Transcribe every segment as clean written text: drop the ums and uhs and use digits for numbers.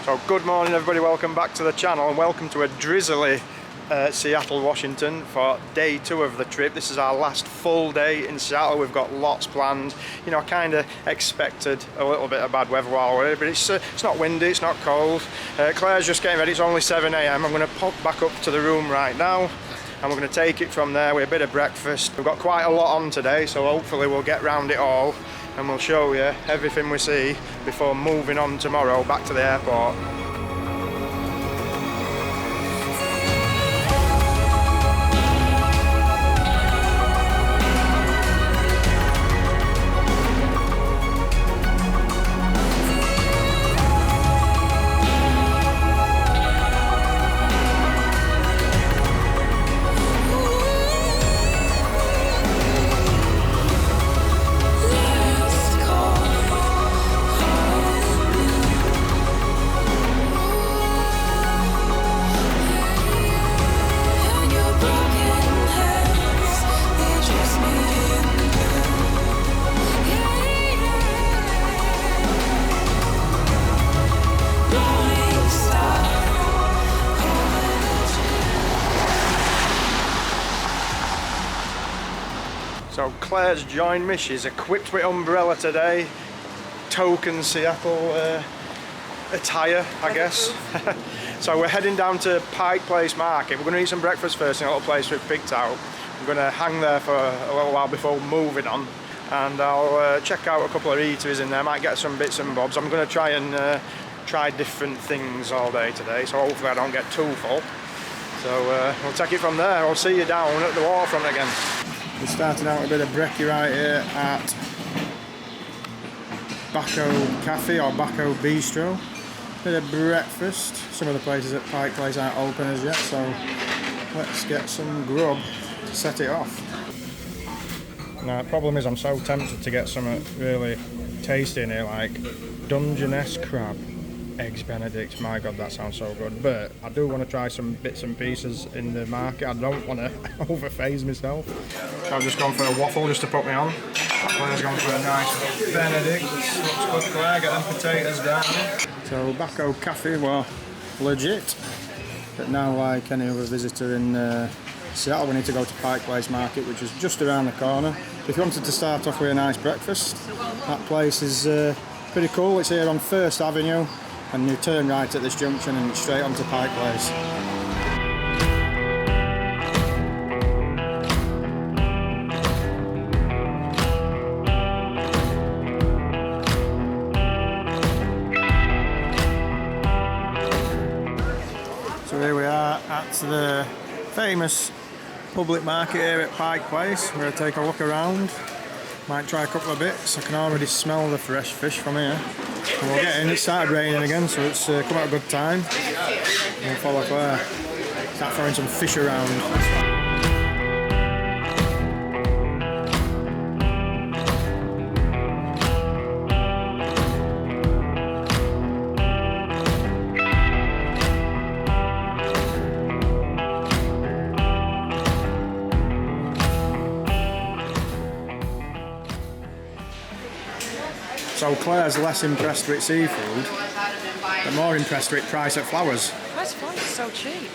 So good morning everybody, welcome back to the channel and welcome to a drizzly Seattle, Washington for day 2 of the trip. This is our last full day in Seattle. We've got lots planned. You know, I kind of expected a little bit of bad weather while we're here, but it's not windy, it's not cold. Claire's just getting ready, it's only 7 AM. I'm going to pop back up to the room right now and we're going to take it from there with a bit of breakfast. We've got quite a lot on today, so hopefully we'll get round it all and we'll show you everything we see before moving on tomorrow back to the airport. So Claire's joined me, she's equipped with umbrella today, token Seattle attire, I guess. So we're heading down to Pike Place market. We're going to eat some breakfast first in a little place we've picked out. I'm going to hang there for a little while before moving on, and I'll check out a couple of eateries in there, might get some bits and bobs. I'm going to try and try different things all day today, so hopefully I don't get too full. So we'll take it from there. I'll see you down at the waterfront again. We're starting out with a bit of brekkie right here at Bacco Cafe or Bacco Bistro. Bit of breakfast. Some of the places at Pike Place aren't open as yet, so let's get some grub to set it off. Now the problem is I'm so tempted to get something really tasty in here, like Dungeness crab, eggs Benedict. My god, that sounds so good. But I do want to try some bits and pieces in the market. I don't want to overphase myself. So I've just gone for a waffle just to put me on. Claire's gone for a nice Benedict. Looks good, Claire. Get them potatoes down. So Bacco Cafe, well, legit. But now, like any other visitor in Seattle, we need to go to Pike Place Market, which is just around the corner. If you wanted to start off with a nice breakfast, that place is pretty cool. It's here on 1st Avenue. And you turn right at this junction and straight onto Pike Place. So here we are at the famous public market here at Pike Place. We're going to take a look around. Might try a couple of bits. I can already smell the fresh fish from here. And we'll get in. It started raining again, so it's come at a good time. We'll follow Claire. Start throwing some fish around. So Claire's less impressed with seafood, but more impressed with price at flowers. Price of flowers is so cheap.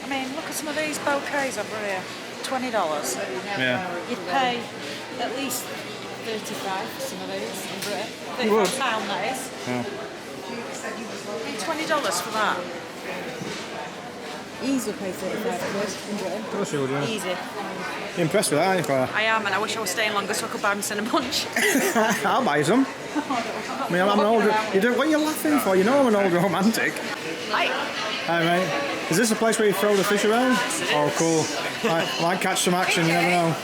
I mean, look at some of these bouquets over here. $20. Yeah. You'd pay at least $35 for some of these in Britain. £35, that is. Yeah. $20 for that. Easy pay £35 in Britain. Of course you would, yeah. Easy. You're impressed with that, aren't you, Claire? I am, and I wish I was staying longer so I could buy them cinnamon bunch. I'll buy some. I mean, I'm an older... what are you laughing for? You know I'm an old romantic. Hi, mate. Is this a place where you throw the fish around? Oh, cool. Might catch some action, you never know.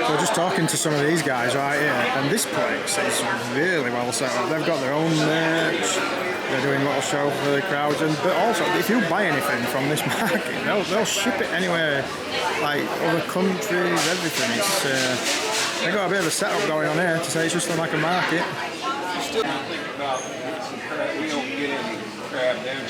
So we're just talking to some of these guys right here, and this place is really well set up. They've got their own merch. They're doing a little show for the crowds, but also if you buy anything from this market, they'll ship it anywhere, like other countries, everything. They've got a bit of a setup going on here to say it's just like a market. We don't get any crab down.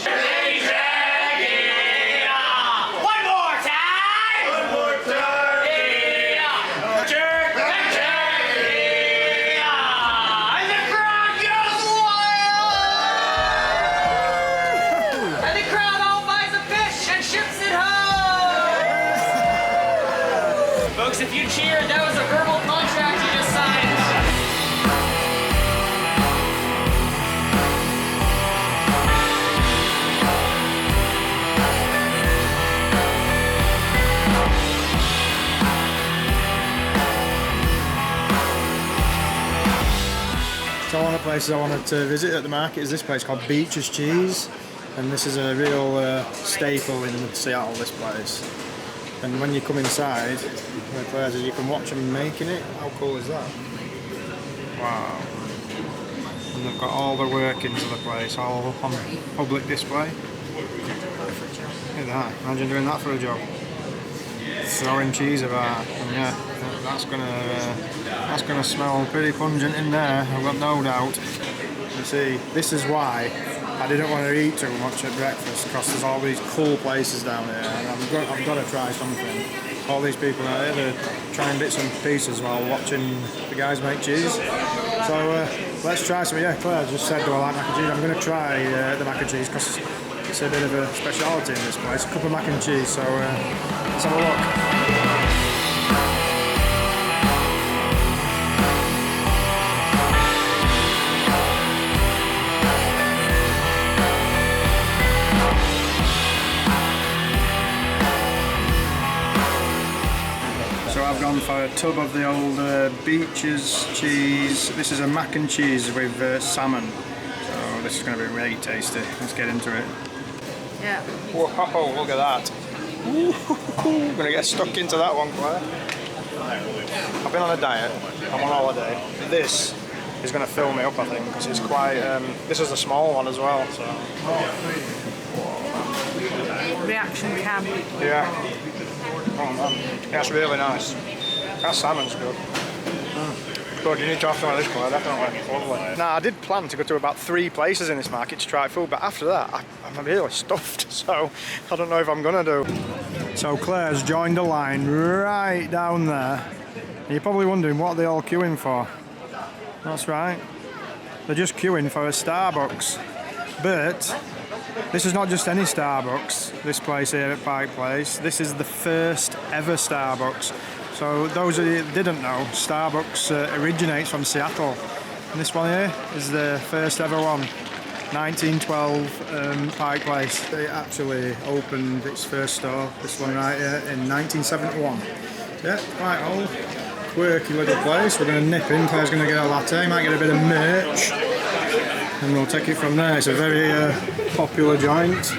Folks, if you cheered, that was a verbal contract you just signed. So one of the places I wanted to visit at the market is this place called Beecher's Cheese, and this is a real staple in Seattle, this place. And when you come inside, you can watch them making it. How cool is that? Wow. And they've got all the workings of the place, all on public display. Look at that, imagine doing that for a job. Throwing cheese about, and yeah, that's gonna smell pretty pungent in there, I've got no doubt. You see, this is why I didn't want to eat too much at breakfast, because there's all these cool places down here, and I've got to try something. All these people out here, they're trying bits and pieces while watching the guys make cheese. So let's try some. Yeah, Claire just said, do I like mac and cheese? I'm going to try the mac and cheese, because it's a bit of a speciality in this place. A cup of mac and cheese, so let's have a look. So I've gone for a tub of the old Beecher's cheese. This is a mac and cheese with salmon. So this is going to be really tasty. Let's get into it. Yeah. Whoa, look at that. Ooh, I'm going to get stuck into that one, Claire. I've been on a diet. I'm on holiday. This is going to fill me up, I think, because it's quite... this is a small one as well. So. Reaction cam. Yeah. Oh man, that's really nice. That salmon's good. Good, you need to have some of this, Claire, definitely. Lovely. Now, I did plan to go to about 3 places in this market to try food, but after that, I'm really stuffed, so I don't know if I'm gonna do. So Claire's joined the line right down there. And you're probably wondering what they're all queuing for. That's right. They're just queuing for a Starbucks. But this is not just any Starbucks, this place here at Pike Place. This is the first ever Starbucks. So those of you that didn't know, Starbucks originates from Seattle. And this one here is the first ever one. 1912 Pike Place. They actually opened its first store, this one right here, in 1971. Yeah, quite old. Quirky little place. We're going to nip in. Claire's going to get a latte, might get a bit of merch. And we'll take it from there. It's a very popular joint.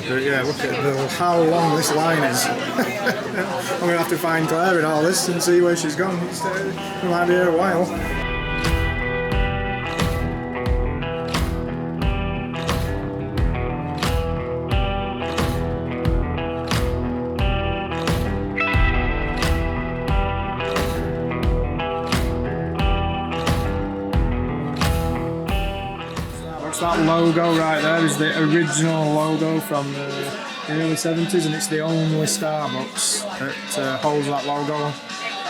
But yeah, look at how long this line is. I'm going to have to find Claire in all this and see where she's gone. We might be here a while. That logo right there is the original logo from the early 70s, and it's the only Starbucks that holds that logo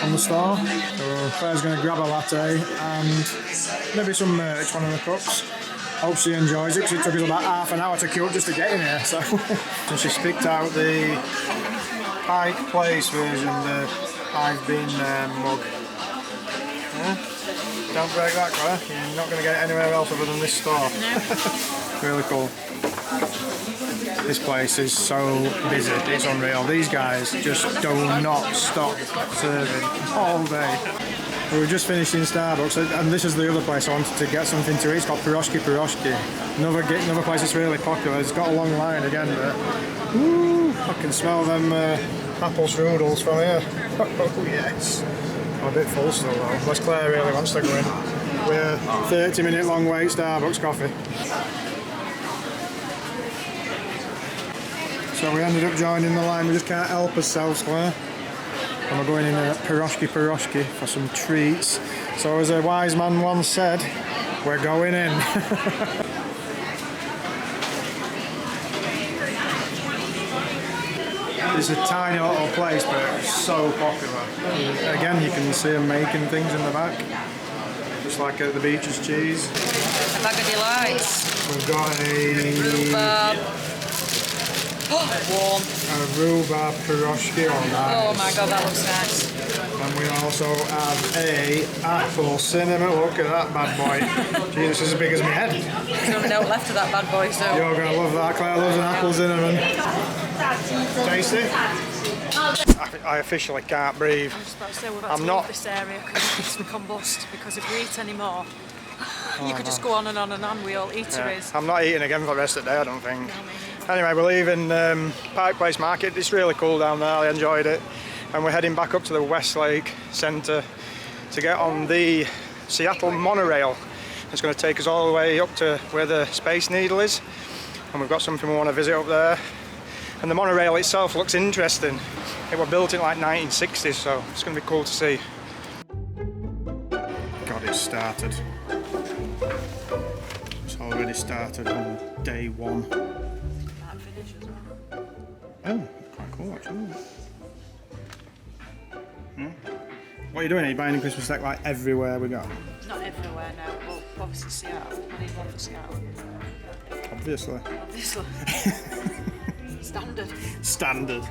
on the store. So Claire's going to grab a latte and maybe some merch, one of the cups. Hope she enjoys it, because it took us about half an hour to queue up just to get in here. So she picked out the Pike Place version, the I've Been mug. Yeah? Don't break that, Claire. You're not going to get it anywhere else other than this store. No. Really cool. This place is so busy, it's unreal. These guys just do not stop serving all day. We were just finishing Starbucks, and this is the other place I wanted to get something to eat. It's called Piroshky Piroshky. Another place that's really popular. It's got a long line again, but woo, I can smell them apple strudels from here. Oh yes. I'm a bit full still though, unless Claire really wants to go in. We're 30-minute long wait Starbucks coffee. So we ended up joining the line, we just can't help ourselves, Claire. And we're going in at Piroshky Piroshky for some treats. So as a wise man once said, we're going in. It's a tiny little place, but it's so popular. Again, you can see them making things in the back, just like at the Beecher's cheese. A bag of delights. We've got a Rhubarb. Warm. A rhubarb Piroshky on that. Oh my god, that looks nice. And we also have a apple cinnamon. Look at that bad boy. Jesus, it's as big as my head. There's no left of that bad boy, so. You're going to love that. Claire loves an apple cinnamon. Tasty? I officially can't breathe. I'm just about to say we're about to leave this area because it's combust. Because if we eat any more, you could just go on and on and on. We all eateries. I'm not eating again for the rest of the day, I don't think. Anyway, we're leaving Pike Place Market. It's really cool down there. I enjoyed it. And we're heading back up to the Westlake Centre to get on the Seattle monorail. It's going to take us all the way up to where the Space Needle is. And we've got something we want to visit up there. And the monorail itself looks interesting. It was built in like 1960s, so it's going to be cool to see. God, it's started. It's already started on day one. Oh, quite cool actually. Yeah. What are you doing? Are you buying a Christmas deck like everywhere we go? Not everywhere now. Well, obviously Seattle. I need one for Seattle. Obviously. Obviously. Standard. Standard.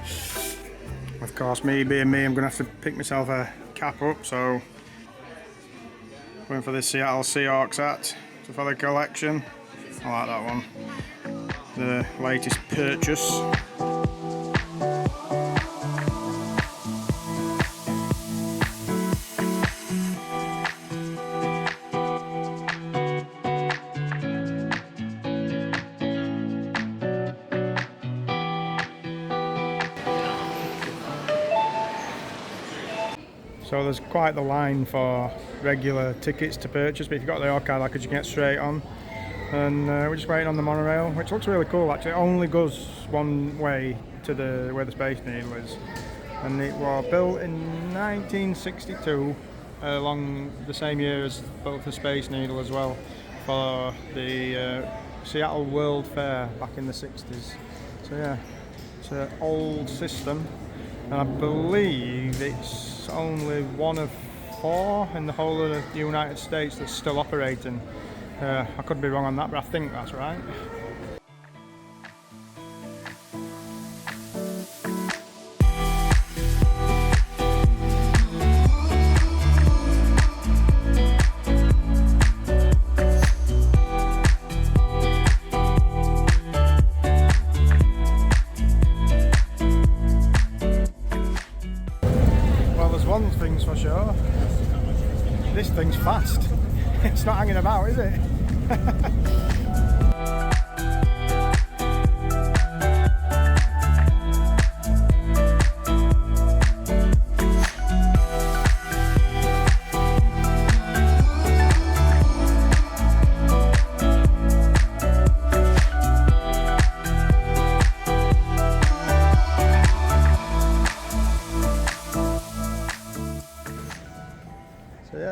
Of course, me being me, I'm going to have to pick myself a cap up, so going for the Seattle Seahawks hat for the collection. I like that one. The latest purchase. So there's quite the line for regular tickets to purchase, but if you've got the York card, like, you can get straight on. And we're just waiting on the monorail, which looks really cool actually. It only goes one way to where the Space Needle is. And it was built in 1962, along the same year as both the Space Needle as well, for the Seattle World Fair back in the 60s. So yeah, it's an old system. And I believe it's only one of 4 in the whole of the United States that's still operating. I could be wrong on that, but I think that's right. One thing's for sure, this thing's fast. It's not hanging about, is it?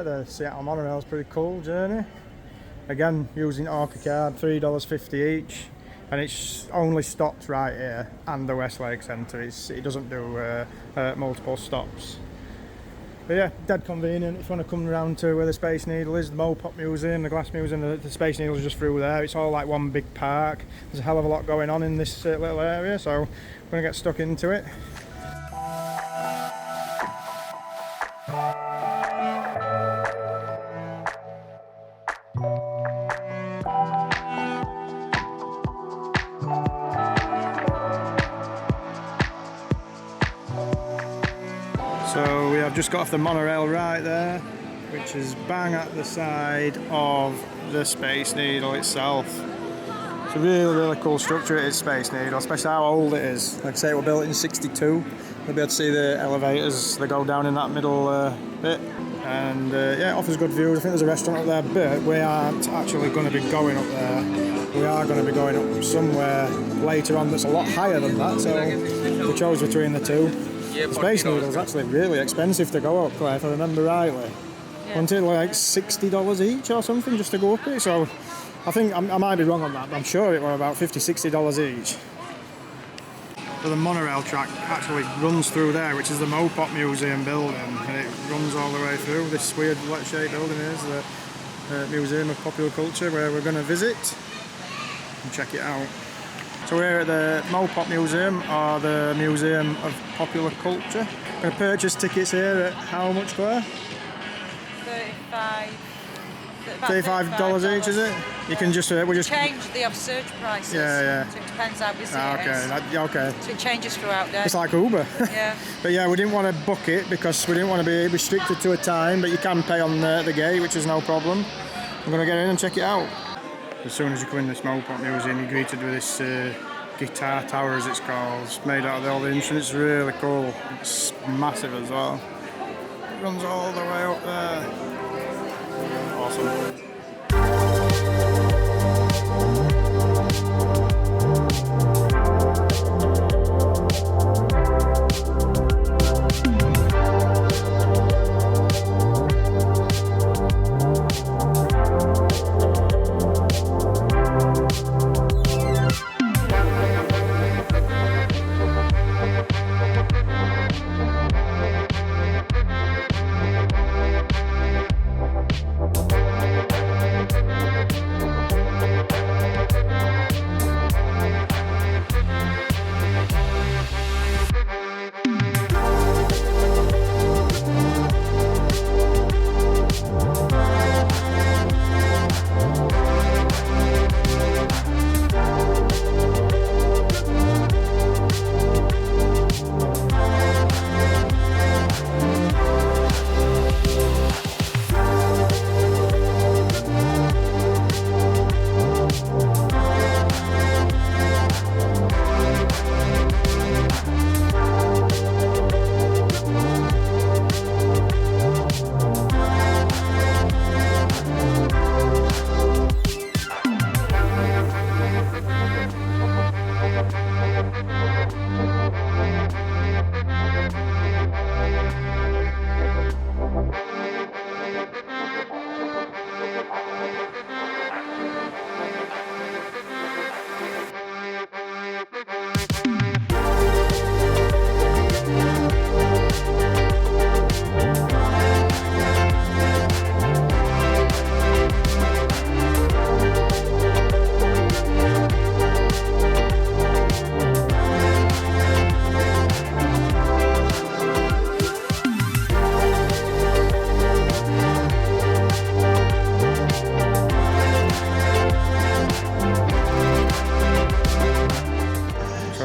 The Seattle monorail is pretty cool journey. Again, using Orca card, $3.50 each, and it's only stops right here and the Westlake Centre. It doesn't do multiple stops. But yeah, dead convenient if you want to come around to where the Space Needle is, the MoPop Museum, the Glass Museum. The Space Needle is just through there. It's all like one big park. There's a hell of a lot going on in this little area, so we're going to get stuck into it. So we have just got off the monorail right there, which is bang at the side of the Space Needle itself. It's a really cool structure, it is, Space Needle, especially how old it is. Like I say, it was built in '62. You'll be able to see the elevators, they go down in that middle bit. And yeah, it offers good views. I think there's a restaurant up there, but we aren't actually going to be going up there. We are going to be going up somewhere later on that's a lot higher than that, so we chose between the two. The Space Needle is actually really expensive to go up, Claire, if I remember rightly. Yeah. Wasn't it like $60 each or something just to go up it? So I think I might be wrong on that, but I'm sure it was about $50–60 each. So the monorail track actually runs through there, which is the MoPop Museum building, and it runs all the way through. This weird shaped building is the Museum of Popular Culture, where we're going to visit and check it out. So we're at the MoPop Museum, or the Museum of Popular Culture. Going to purchase tickets here at how much, Claire? $35 each, is it? You can just we just change the surge prices. Yeah. So it depends how busy it is. Okay. So it changes throughout day. It's like Uber. Yeah. But yeah, we didn't want to book it because we didn't want to be restricted to a time. But you can pay on the gate, which is no problem. I'm going to get in and check it out. As soon as you come in this MoPop Museum, you're greeted with this guitar tower, as it's called. It's made out of all the instruments. It's really cool. It's massive as well. It runs all the way up there. Awesome.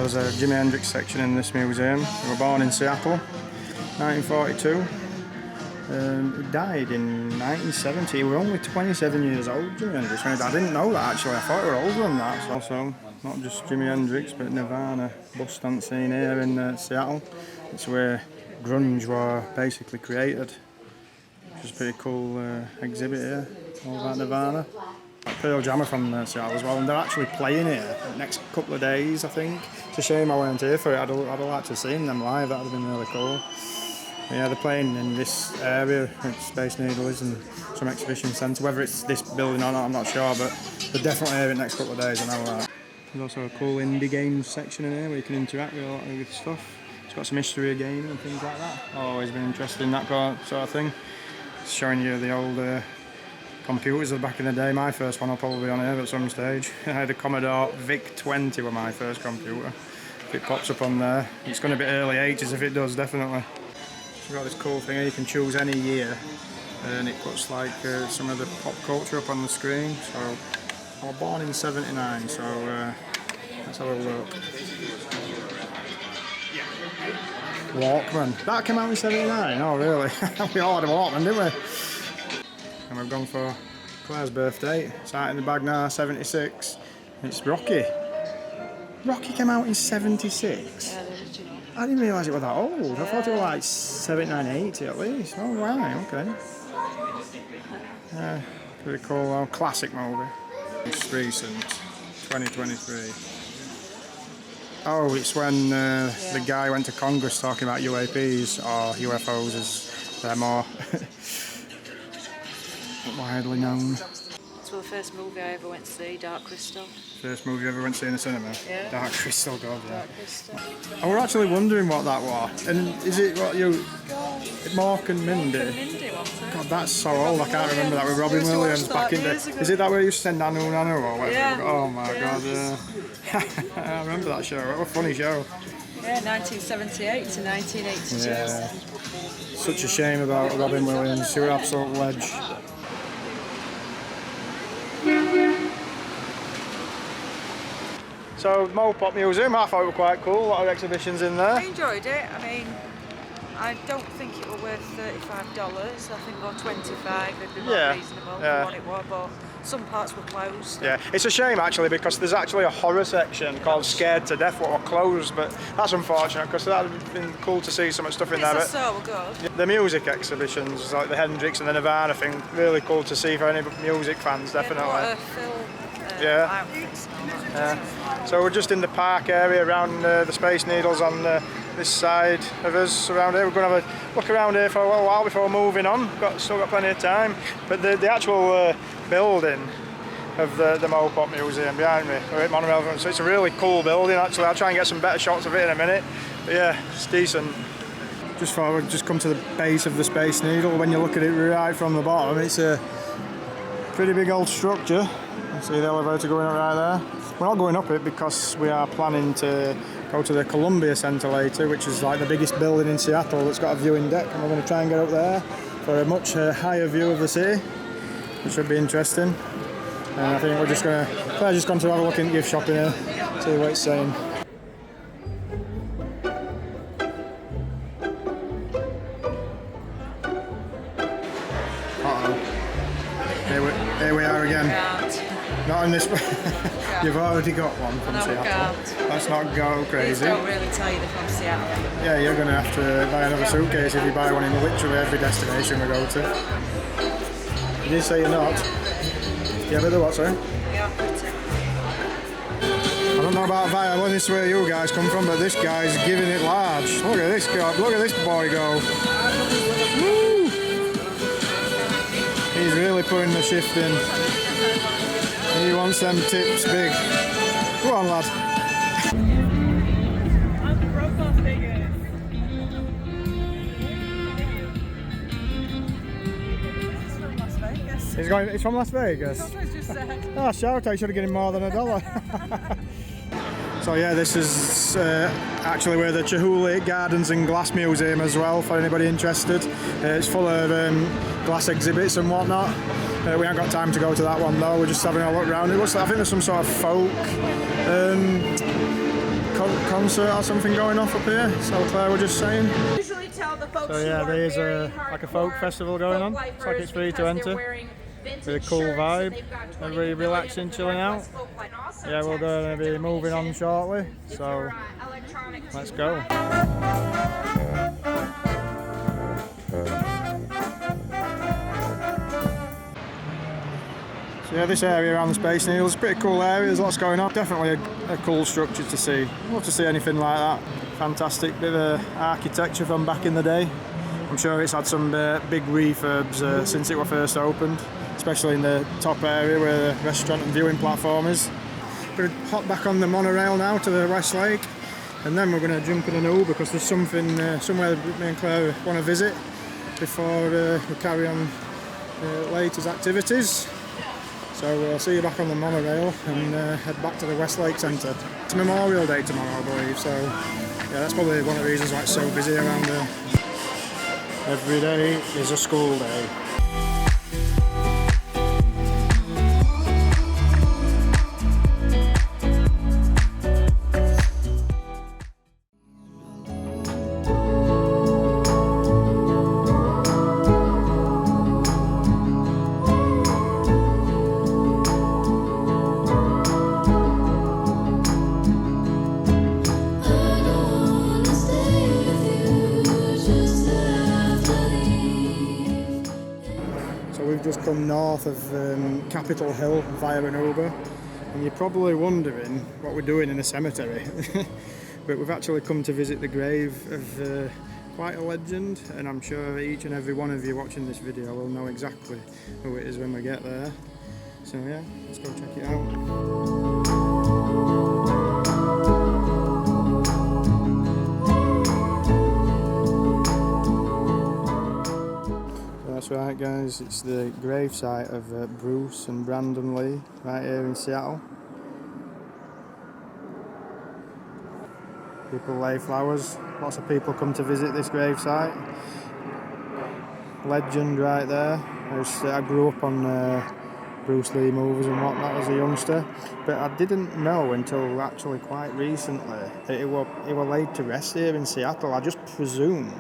There's a Jimi Hendrix section in this museum. He was born in Seattle, 1942. He died in 1970. He was only 27 years old, Jimi Hendrix. I didn't know that actually. I thought he were older than that. Also, not just Jimi Hendrix, but Nirvana bus stand scene here in Seattle. It's where grunge was basically created. Which is a pretty cool exhibit here, all about Nirvana. Pearl Jam are from Seattle as well, and they're actually playing here the next couple of days, I think. It's a shame I weren't here for it. I'd have liked to have seen them live. That would have been really cool. But yeah, they're playing in this area at Space Needles and some exhibition centre. Whether it's this building or not, I'm not sure, but they're definitely here the next couple of days. I know that. There's also a cool indie games section in here where you can interact with a lot of good stuff. It's got some history of gaming and things like that. I've always been interested in that sort of thing. It's showing you the old computers of back in the day. My first one will probably be on here at some stage. I had a Commodore VIC-20 with my first computer. If it pops up on there, it's going to be early 80s if it does, definitely. So we've got this cool thing here, you can choose any year and it puts like some of the pop culture up on the screen. So I was born in 79, so let's have a look. Walkman. That came out in 79? Oh really? We all had a Walkman, didn't we? And we've gone for Claire's birthday. It's out in the bag now, 76. It's Rocky. Rocky came out in 76? Yeah, the original. I didn't realise it was that old. I thought it was like 79, 80 at least. Oh wow, okay. Yeah, pretty cool classic movie. It's recent, 2023. Oh, it's when the guy went to Congress talking about UAPs or UFOs as they're more widely known. It's the first movie I ever went to see, Dark Crystal. First movie you ever went to see in the cinema? Yeah. Dark Crystal, God, yeah. Dark Crystal. I was actually wondering what that was. And is it what you... Mark and Mindy. Mindy, wasn't it? God, that's so old. I can't remember that with Robin Used to watch Williams that back in the. years ago. Is it that where you used to send Nanu Nanu or whatever? Yeah. Oh my God, yeah. I remember that show. What a funny show. Yeah, 1978 to 1982. Yeah. Such a shame about Robin Williams. She was an absolute ledge. So MoPop Museum, I thought it was quite cool. A lot of exhibitions in I there. enjoyed it. I mean, I don't think it was worth $35. I think about 25 would be more Yeah, reasonable yeah. for what it was, but some parts were closed. Yeah, it's a shame actually because there's actually a horror section called Scared to Death what were closed, but that's unfortunate because that would have been cool to see some stuff in there. It's But so good. the music exhibitions, like the Hendrix and the Nirvana thing, really cool to see for any music fans, definitely. Yeah, film, Yeah. outfits. So we're just in the park area around the Space Needles on this side of us around here. We're going to have a look around here for a little while before moving on. Still got plenty of time. But the actual building of the MoPop Museum behind me, or at monorail, so it's a really cool building actually. I'll try and get some better shots of it in a minute. But yeah, it's decent. Just thought I would just come to the base of the Space Needle. When you look at it right from the bottom, it's a pretty big old structure. See the elevator going up right there. We're not going up it because we are planning to go to the Columbia Centre later, which is like the biggest building in Seattle that's got a viewing deck, and we're going to try and get up there for a much higher view of the city, which should be interesting. And I think we're just going to, just gone to have a look in gift shop here, see what it's saying. Uh-oh. Here we are again. Not in this. You've already got one from Seattle. Can't. Let's not go These crazy. don't really tell you they're from Seattle. Yeah, you're going to have to buy another suitcase if you buy one in literally every destination we go to. You did say you're not. Yeah, but the what, sorry? Yeah, pretty. I don't know about violinist where you guys come from, but this guy's giving it large. Look at this guy. Look at this boy go. Woo! He's really putting the shift in. He wants them tips big. Go on, lad. He's from Las Vegas. Oh, shout! I should have given him more than $1. So yeah, this is actually where the Chihuly Gardens and Glass Museum as well, for anybody interested. It's full of glass exhibits and whatnot. We haven't got time to go to that one though. We're just having a look around. It looks like, I think there's some sort of folk concert or something going off up here. So Claire were just saying. So yeah, there's like a folk festival going on. It's like it's free to enter. With a cool vibe. Everybody relaxing, chilling out. Yeah, we're going to be moving on shortly. So let's go. So yeah, this area around the Space Needle is a pretty cool area. There's lots going on. Definitely a cool structure to see. Love to see anything like that. Fantastic bit of architecture from back in the day. I'm sure it's had some big refurbs since it was first opened, especially in the top area where the restaurant and viewing platform is. We're going to hop back on the monorail now to the West Lake, and then we're going to jump in an Uber because there's something somewhere that me and Claire want to visit before we carry on later's activities. So we'll see you back on the monorail and head back to the West Lake Centre. It's Memorial Day tomorrow, I believe, so yeah, that's probably one of the reasons why it's so busy around there. Every day is a school day. Just come north of Capitol Hill via an Uber, and you're probably wondering what we're doing in a cemetery. But we've actually come to visit the grave of quite a legend, and I'm sure each and every one of you watching this video will know exactly who it is when we get there. So yeah, let's go check it out. right guys, it's the gravesite of Bruce and Brandon Lee right here in Seattle. People lay flowers, lots of people come to visit this gravesite. Legend right there. I grew up on Bruce Lee movies and whatnot as a youngster, but I didn't know until actually quite recently that he were laid to rest here in Seattle. I just presumed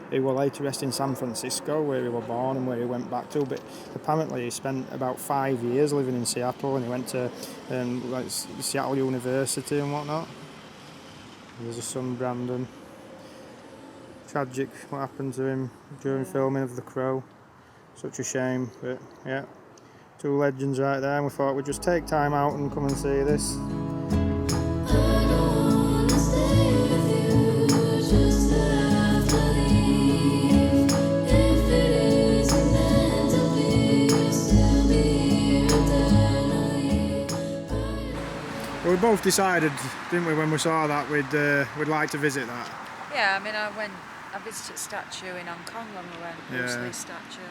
he were laid to rest in San Francisco, where he was born and where he went back to, but apparently he spent about 5 years living in Seattle, and he went to like Seattle University and whatnot. There's his son Brandon. Tragic what happened to him during filming of The Crow. Such a shame, but yeah, two legends right there, and we thought we'd just take time out and come and see this. We both decided, didn't we, when we saw that we'd like to visit that. Yeah, I mean, I visited a statue in Hong Kong when we went. Bruce Lee statue.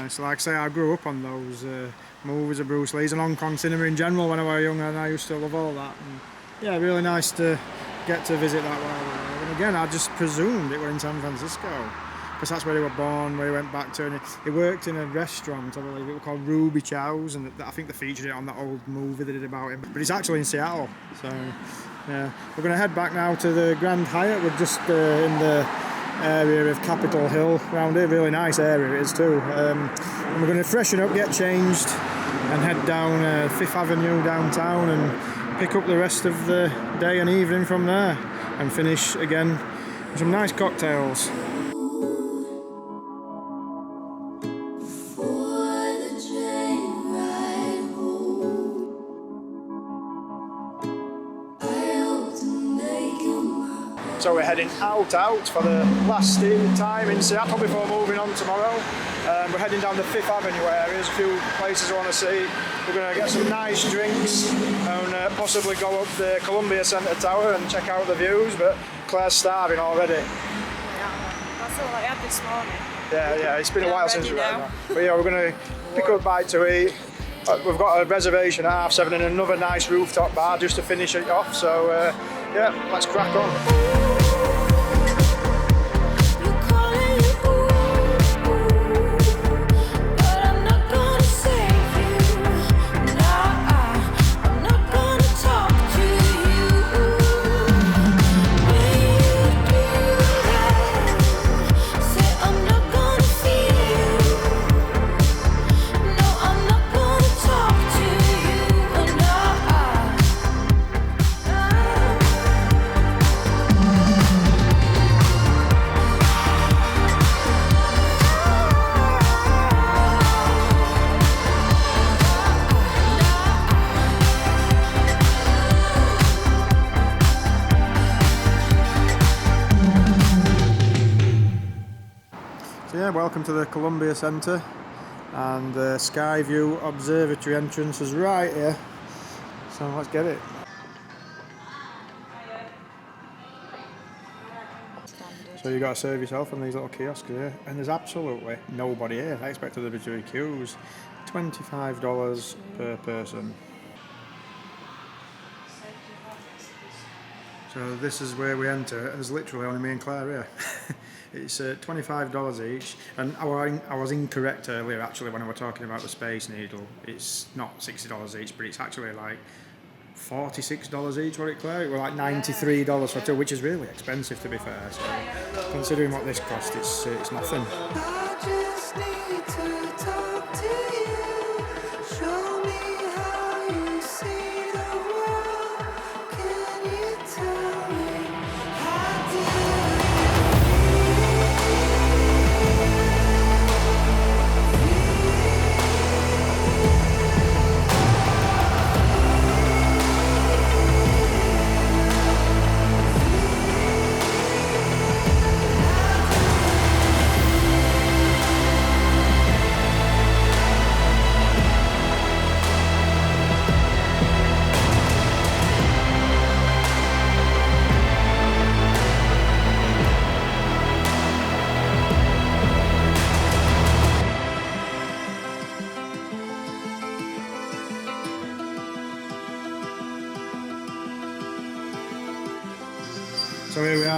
It's like I say, I grew up on those movies of Bruce Lee's and Hong Kong cinema in general when I was young, and I used to love all that. And yeah, really nice to get to visit that while we were there. And again, I just presumed it were in San Francisco, because that's where he were born, where he went back to, and he worked in a restaurant, I believe it was called Ruby Chow's, and I think they featured it on that old movie they did about him. But he's actually in Seattle, so yeah. We're going to head back now to the Grand Hyatt. We're just in the area of Capitol Hill around here. Really nice area it is too. And we're going to freshen up, get changed, and head down Fifth Avenue downtown and pick up the rest of the day and evening from there, and finish again with some nice cocktails. So we're heading out for the last time in Seattle before moving on tomorrow. We're heading down the Fifth Avenue area. There's a few places I want to see. We're going to get some nice drinks and possibly go up the Columbia Center Tower and check out the views, but Claire's starving already. Yeah, that's all I had this morning. Yeah, it's been a while since we had now. that. But yeah, we're going to pick up a bite to eat. We've got a reservation at 7:30 in another nice rooftop bar just to finish it off, so yeah, let's crack on. Yeah, welcome to the Columbia Center, and the Skyview Observatory entrance is right here, so let's get it. So you got to serve yourself on these little kiosks here, and there's absolutely nobody here. I expected there to be queues. $25 per person. So this is where we enter, and there's literally only me and Claire here. It's $25 each, and I was incorrect earlier actually when I was talking about the Space Needle. It's not $60 each, but it's actually like $46 each, what it, Claire? It was like $93 for two, which is really expensive to be fair. So considering what this cost, it's nothing. I just need to talk to you. Show me how you see the world. Can you tell me how do you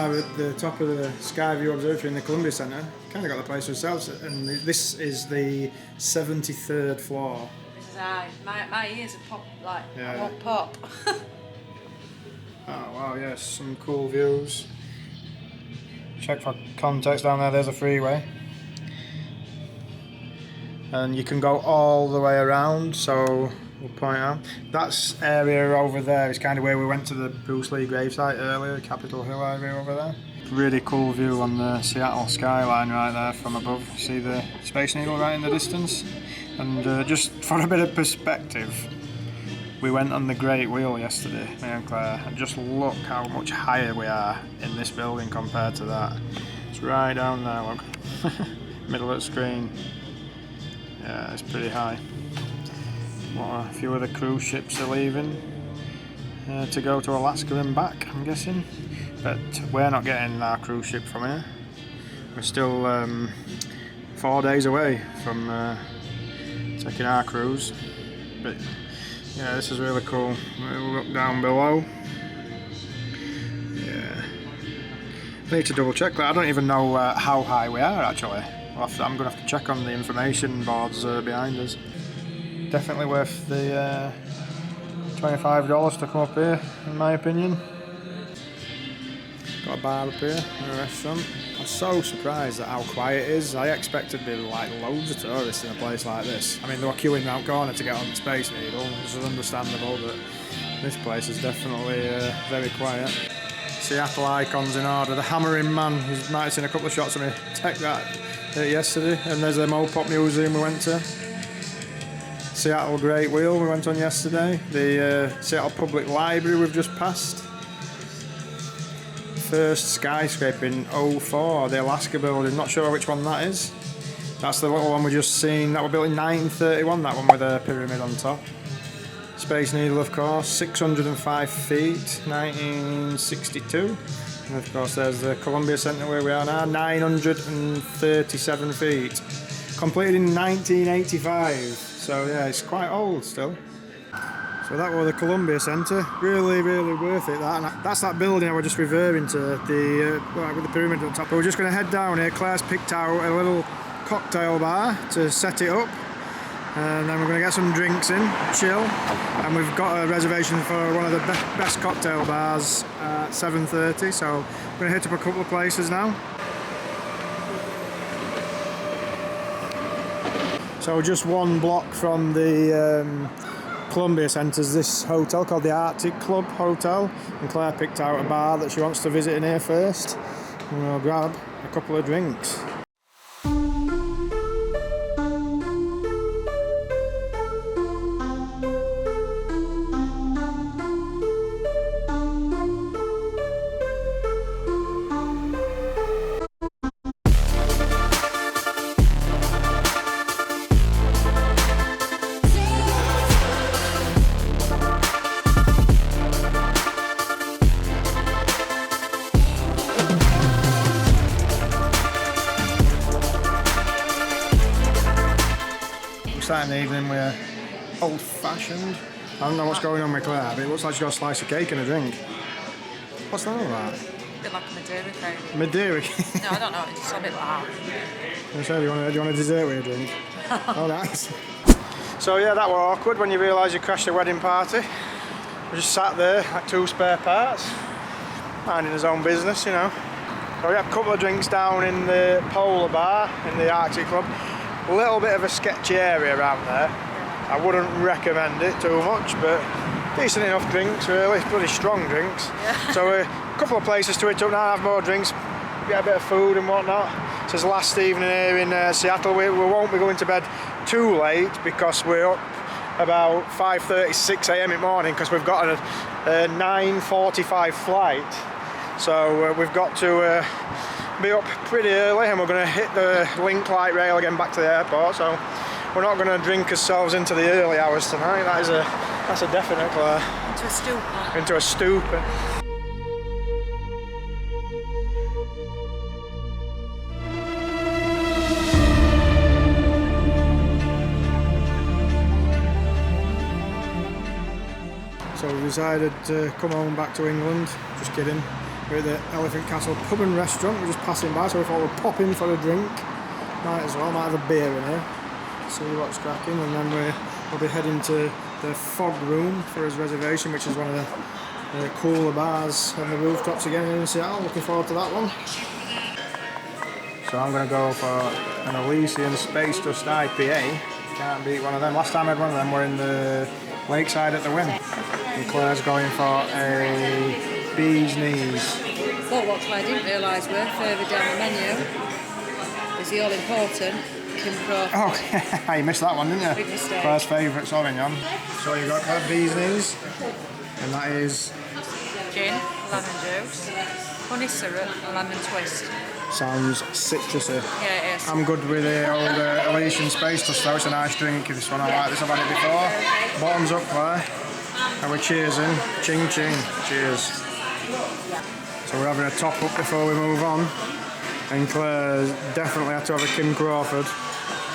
are at the top of the Skyview Observatory in the Columbia Centre. Kind of got the place to ourselves, and this is the 73rd floor. This is high. My ears are popped like Yeah. I won't pop. Oh wow, yes, some cool views. Check for context down there, there's a freeway. And you can go all the way around, so we'll point out. That's area over there is kind of where we went to the Bruce Lee gravesite earlier, Capitol Hill area over there. Really cool view on the Seattle skyline right there from above. See the Space Needle right in the distance? And just for a bit of perspective, we went on the Great Wheel yesterday, me and Claire, and just look how much higher we are in this building compared to that. It's right down there, look. Middle of the screen. Yeah, it's pretty high. Well, a few of the cruise ships are leaving to go to Alaska and back, I'm guessing. But we're not getting our cruise ship from here. We're still 4 days away from taking our cruise. But yeah, this is really cool. We'll look down below. Yeah. I need to double check that. I don't even know how high we are actually. I'm going to have to check on the information boards behind us. Definitely worth the $25 to come up here, in my opinion. Got a bar up here and a restaurant. I'm so surprised at how quiet it is. I expected there to be like loads of tourists in a place like this. I mean, they were queuing round corner to get on the Space Needle, which is understandable, but this place is definitely very quiet. Seattle icons in order. The Hammering Man, you might have seen a couple of shots of me take that yesterday. And there's the MoPop Museum we went to. Seattle Great Wheel we went on yesterday. The Seattle Public Library we've just passed. First skyscraper in 04, the Alaska building, not sure which one that is. That's the little one we just seen, that was built in 1931, that one with a pyramid on top. Space Needle, of course, 605 feet, 1962. And of course there's the Columbia Centre where we are now, 937 feet. Completed in 1985, so yeah, it's quite old still. So that was the Columbia Centre, really, really worth it that. And that's that building I was just referring to, the with the pyramid on top. But we're just going to head down here. Claire's picked out a little cocktail bar to set it up. And then we're going to get some drinks in, chill. And we've got a reservation for one of the best cocktail bars at 7:30. So we're going to hit up a couple of places now. So just one block from the Columbia Centre's this hotel called the Arctic Club Hotel, and Claire picked out a bar that she wants to visit in here first, and we'll grab a couple of drinks. Starting the evening we're old-fashioned. I don't know what's going on with Claire, but it looks like she's got a slice of cake and a drink. What's that all about? A bit like a Madeira cake. Madeira? No, I don't know, it's just a bit loud. I'm sorry, do you want a dessert with your drink? Oh, nice. So yeah, that were awkward when you realise you crashed a wedding party. We just sat there like two spare parts, minding his own business, you know. So we had a couple of drinks down in the Polar Bar in the Arctic Club. A little bit of a sketchy area around there. I wouldn't recommend it too much, but decent enough drinks really, pretty strong drinks. Yeah. So a couple of places to hit up now, have more drinks, get a bit of food and whatnot. So it's the last evening here in Seattle. We won't be going to bed too late because we're up about 5:30, 6 a.m. in the morning because we've got a 9:45 flight. So we've got to be up pretty early, and we're going to hit the link light rail again back to the airport. So we're not going to drink ourselves into the early hours tonight. That's a definite, Claire. Into a stupor. Into a stupor. So we decided to come home back to England. Just kidding. We're at the Elephant Castle pub and restaurant. We're just passing by, so we thought we'd pop in for a drink. Might as well, might have a beer in here. See what's cracking, and then we'll be heading to the Fog Room for his reservation, which is one of the cooler bars on the rooftops again here in Seattle. Looking forward to that one. So I'm going to go for an Elysian Space Dust IPA. Can't beat one of them. Last time I had one of them, we're in the Lakeside at the Wynn. And Claire's going for a Bee's Knees. But what I didn't realise were further down the menu is the all-important Kim Crawford. Oh, you missed that one, didn't you? Big mistake. Claire's favourite Sauvignon. So you've got Claire Bee's Knees, and that is... Gin, lemon juice, honey syrup and lemon twist. Sounds citrusy. Yeah, it is. I'm good with the old Elysian Space Dust though. It's a nice drink. This one I like this. I've had it before. Bottoms up, Claire. And we're cheersing. Ching ching. Cheers. So we're having a top up before we move on. And Claire definitely had to have a Kim Crawford.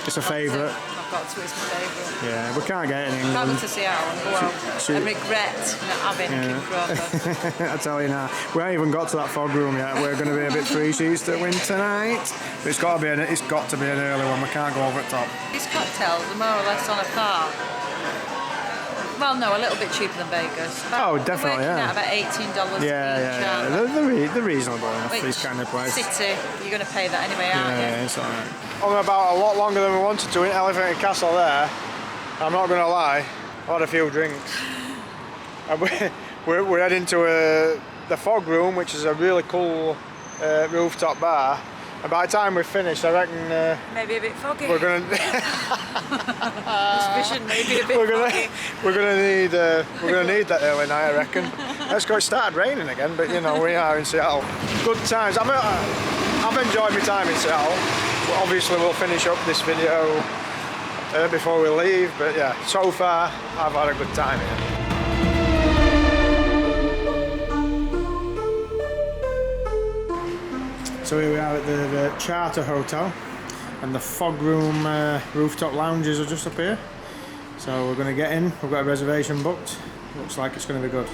It's a favourite. I've got to, it's my favourite. Yeah, we can't get it in England. Travel to Seattle and go out and regret not having a Kim Crawford. I tell you now, we haven't even got to that Fog Room yet. We're going to be a bit free sheets to win tonight. But it's got to be an early one. We can't go over the top. These cocktails are more or less on a par. Well, no, a little bit cheaper than Vegas. Definitely, yeah. About $18 each. Yeah. They're reasonable enough, these kind of places. City, you're going to pay that anyway, aren't you? Yeah, it's alright. Only about a lot longer than we wanted to in Elephant Castle there. I'm not going to lie, I had a few drinks. And we're heading to the Fog Room, which is a really cool rooftop bar. And by the time we've finished, I reckon... maybe a bit foggy. We're going to... Suspicion, maybe a bit foggy. We're going to need that early night, I reckon. Let's go. It started raining again, but you know, we are in Seattle. Good times. I've enjoyed my time in Seattle. Well, obviously, we'll finish up this video before we leave, but yeah, so far, I've had a good time here. So here we are at the Charter Hotel, and the Fog Room rooftop lounges are just up here. So we're going to get in. We've got a reservation booked. Looks like it's going to be good.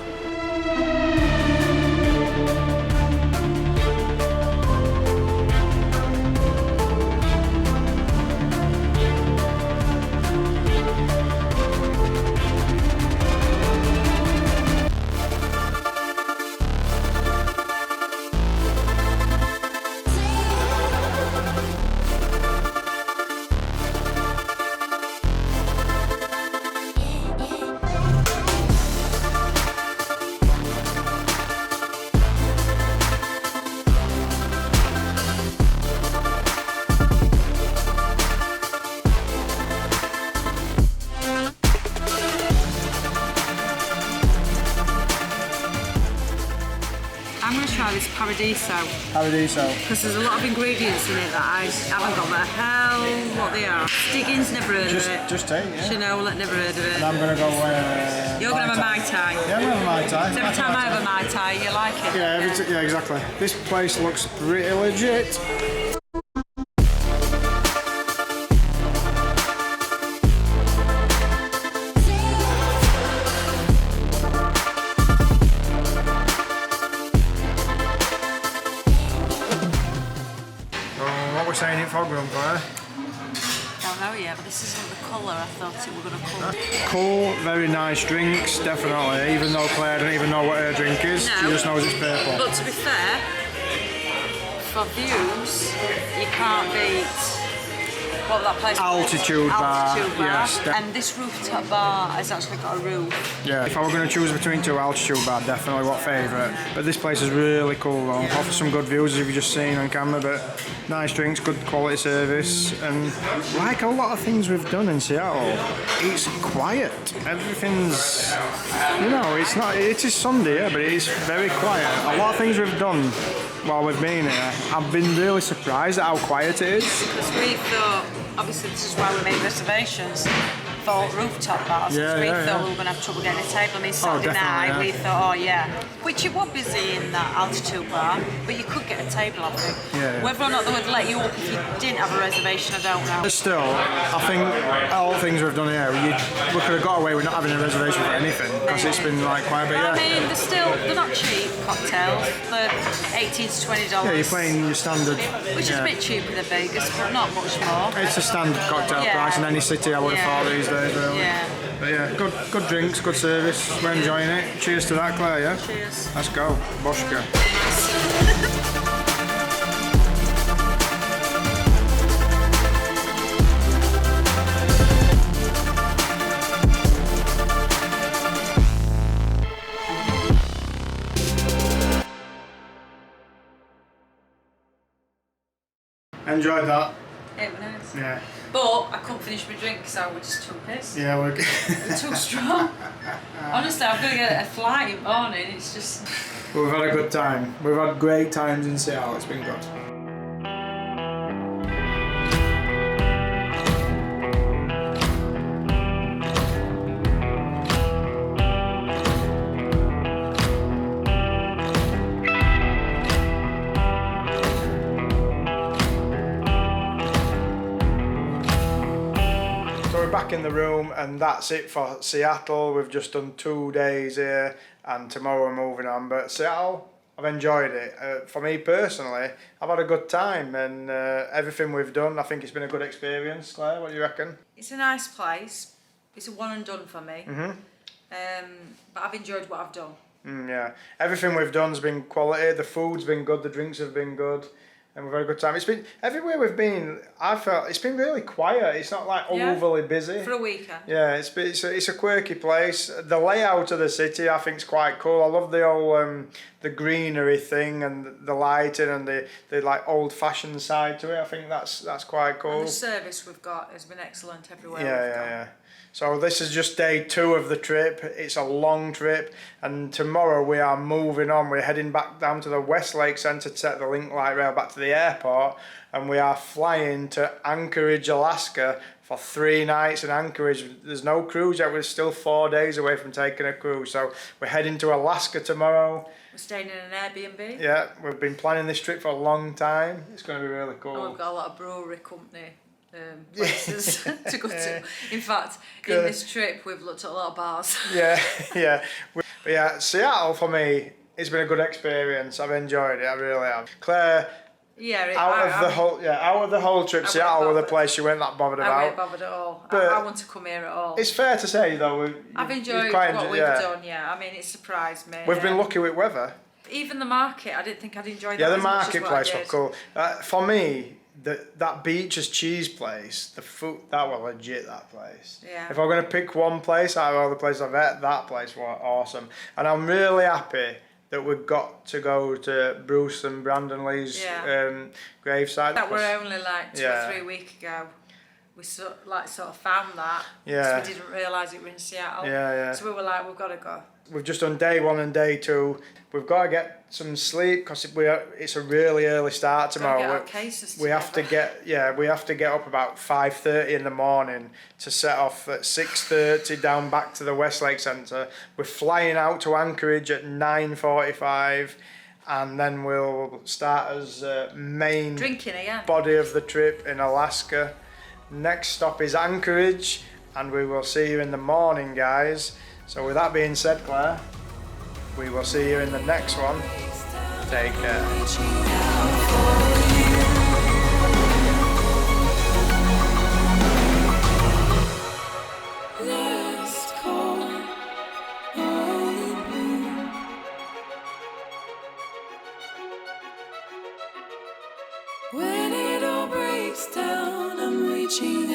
I'm going to try this Paradiso. Paradiso. Because there's a lot of ingredients in it that I haven't got the hell what they are. Stiggins, never heard of it. Just take, yeah. Chanel, never heard of it. And I'm going to go... You're going to have a Mai Tai. Yeah, I'm going to have a Mai Tai. So every time I have a Mai Tai, you like it? Yeah, exactly. This place looks pretty legit. What we're saying in Fog Room, Claire? Don't know yet, but this isn't the colour I thought it were going to come. Cool, very nice drinks, definitely. Even though Claire doesn't even know what her drink is, she just knows it's purple. But to be fair, for views, you can't beat what that place Altitude bar. Yes, and this rooftop bar has actually got a roof. Yeah, if I were going to choose between two, Altitude bar, definitely what favourite. But this place is really cool though. Offers some good views as you've just seen on camera, but nice drinks, good quality service, and like a lot of things we've done in Seattle, it's quiet. Everything's, you know, it's not, it is Sunday, yeah, but it is very quiet. A lot of things we've done while we've been here, I've been really surprised at how quiet it is. Because we thought, obviously this is why we made reservations for rooftop bars, because we thought we were going to have trouble getting a table. I mean, Saturday night, we thought, oh yeah, which it was busy in that altitude bar, but you could get a table, I think. Yeah. Whether or not they would let you up if you didn't have a reservation, I don't know. But still, I think all the things we've done here, we could have got away with not having a reservation for anything because it's been like quite a bit. I mean, they're not cheap cocktails. They're $18 to $20. Yeah, you're playing your standard. Which is a bit cheaper than Vegas, but not much more. It's a standard cocktail price in any city, I would have thought these days, really. Yeah. But yeah, good drinks, good service. We're enjoying it. Cheers to that, Claire. Yeah. Cheers. Let's go, Boschka. Enjoyed that. It was nice. Yeah. But I couldn't finish my drink because I was just too pissed. Yeah, we're Too strong. Honestly, I'm going to get a flight in the morning. It's just... We've had a good time. We've had great times in Seattle. It's been good. Back in the room, and that's it for Seattle. We've just done 2 days here, and tomorrow we're moving on. But Seattle, I've enjoyed it. For me personally, I've had a good time, and everything we've done, I think it's been a good experience. Claire, what do you reckon? It's a nice place. It's a one and done for me. But I've enjoyed what I've done. Yeah, everything we've done's been quality. The food's been good, the drinks have been good. And we've had a good time. It's been, everywhere we've been, I felt it's been really quiet. It's not like overly busy. For a weekend. Yeah, it's a quirky place. The layout of the city I think is quite cool. I love the old the greenery thing and the lighting and the like old fashioned side to it. I think that's quite cool. And the service we've got has been excellent everywhere we've gone. Yeah. So this is just day 2 of the trip. It's a long trip, and tomorrow we are moving on. We're heading back down to the Westlake Centre to set the link light rail back to the airport, and we are flying to Anchorage, Alaska for 3 nights in Anchorage. There's no cruise yet. We're still 4 days away from taking a cruise. So we're heading to Alaska tomorrow. We're staying in an Airbnb. Yeah, we've been planning this trip for a long time. It's going to be really cool. And we've got a lot of brewery company places to go to. In fact, in this trip we've looked at a lot of bars. Yeah. But yeah, Seattle for me, it's been a good experience. I've enjoyed it. I really have. Claire, out of the whole trip, Seattle was the place you weren't that bothered about. I wasn't bothered at all. But I want to come here at all. It's fair to say though, I've enjoyed what we've done. Yeah, I mean it surprised me. We've been lucky with weather. Even the market, I didn't think I'd enjoy that. Yeah, the as much as marketplace what I was did. cool. For me, that Beecher's cheese place, the food, that was legit, that place. Yeah. If I'm going to pick one place out of all the places I've ate, that place was awesome. And I'm really happy that we got to go to Bruce and Brandon Lee's gravesite. That were only like 2 or 3 weeks ago. We sort of found that. Yeah. So we didn't realise it was in Seattle. Yeah. So we were like, we've got to go. We've just done day 1 and day 2. We've got to get some sleep because it's a really early start tomorrow. Get our cases we have to get up about 5:30 in the morning to set off at 6:30 down back to the Westlake Centre. We're flying out to Anchorage at 9:45, and then we'll start as main drinking again. Body of the trip in Alaska. Next stop is Anchorage, and we will see you in the morning, guys. So with that being said, Claire, we will see you in the next one. Take care. When it all breaks down, I'm reaching